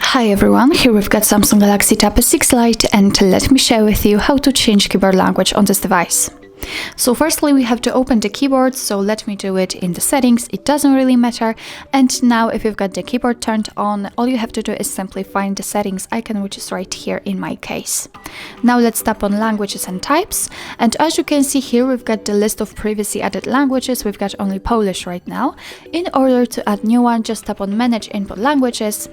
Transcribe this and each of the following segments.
Hi everyone, here we've got Samsung Galaxy Tab S6 Lite, and let me share with you how to change keyboard language on this device. So firstly we have to open the keyboard, so let me do it in the settings, it doesn't really matter. And now if you've got the keyboard turned on, all you have to do is simply find the settings icon, which is right here in my case. Now let's tap on languages and types, and as you can see here we've got the list of previously added languages. We've got only Polish right now. In order to add new one, just tap on manage input languages.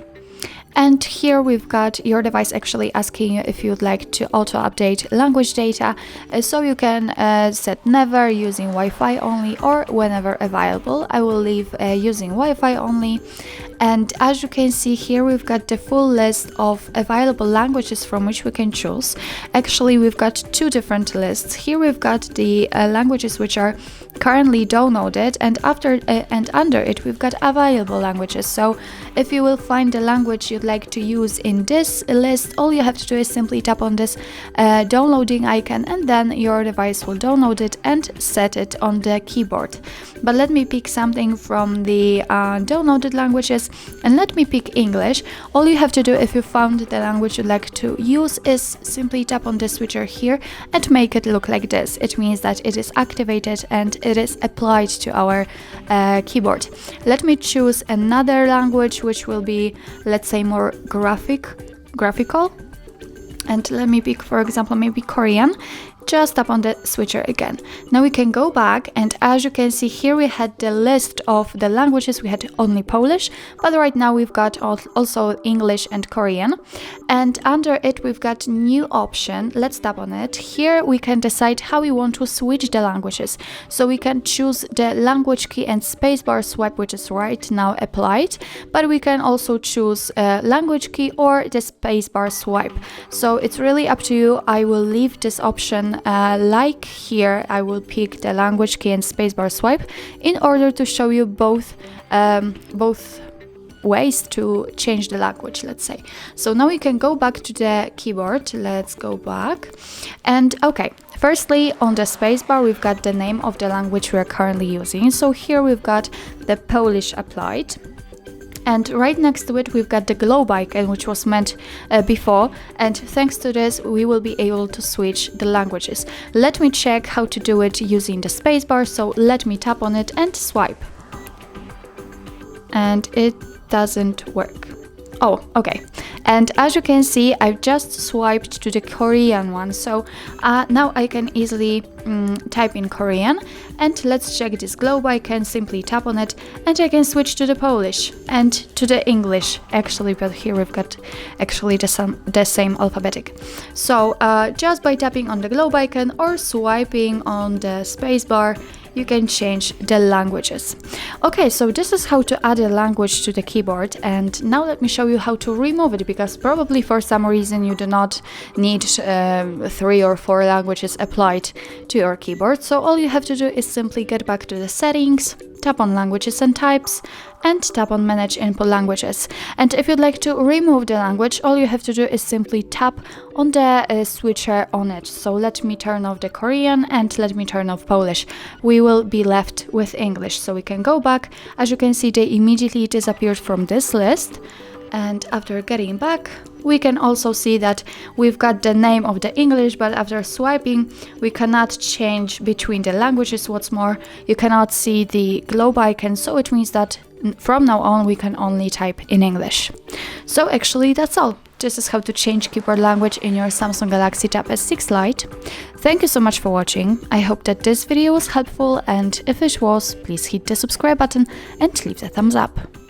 And here we've got your device actually asking you if you'd like to auto-update language data, so you can set never, using Wi-Fi only, or whenever available. I will leave using Wi-Fi only. And as you can see here, we've got the full list of available languages from which we can choose. Actually, we've got two different lists. Here we've got the languages which are currently downloaded, and under it we've got available languages. So if you will find the language you'd like to use in this list, all you have to do is simply tap on this downloading icon, and then your device will download it and set it on the keyboard. But let me pick something from the downloaded languages, and let me pick English. All you have to do if you found the language you'd like to use is simply tap on the switcher here and make it look like this. It means that it is activated and it is applied to our keyboard. Let me choose another language which will be, let's say, more graphical, and let me pick, for example, maybe Korean. Just tap on the switcher again. Now we can go back, and as you can see here we had the list of the languages. We had only Polish, but right now we've got also English and Korean, and under it we've got new option. Let's tap on it. Here we can decide how we want to switch the languages, so we can choose the language key and spacebar swipe, which is right now applied, but we can also choose language key or the spacebar swipe. So it's really up to you. I will leave this option like here. I will pick the language key and spacebar swipe in order to show you both ways to change the language, let's say. So now we can go back to the keyboard. Let's go back, and okay, firstly on the spacebar we've got the name of the language we are currently using. So here we've got the Polish applied, and right next to it we've got the globe icon, which was meant before, and thanks to this we will be able to switch the languages. Let me check how to do it using the spacebar. So let me tap on it and swipe, and it doesn't work. Oh, okay. And as you can see, I've just swiped to the Korean one, so now I can easily type in Korean, and let's check this globe icon. Simply tap on it and I can switch to the Polish and to the English actually, but here we've got actually the same alphabetic. So just by tapping on the globe icon or swiping on the spacebar, you can change the languages. Okay, so this is how to add a language to the keyboard, and now let me show you how to remove it, because probably for some reason you do not need 3 or 4 languages applied to your keyboard. So all you have to do is simply get back to the settings, tap on languages and types, and tap on manage input languages. And if you'd like to remove the language, all you have to do is simply tap on the switcher on it. So let me turn off the Korean and let me turn off Polish. We will be left with English, so we can go back. As you can see, they immediately disappeared from this list. And after getting back, we can also see that we've got the name of the English, but after swiping we cannot change between the languages. What's more, you cannot see the globe icon, so it means that from now on we can only type in English. So actually that's all. This is how to change keyboard language in your Samsung Galaxy Tab S6 Lite. Thank you so much for watching. I hope that this video was helpful, and if it was, please hit the subscribe button and leave the thumbs up.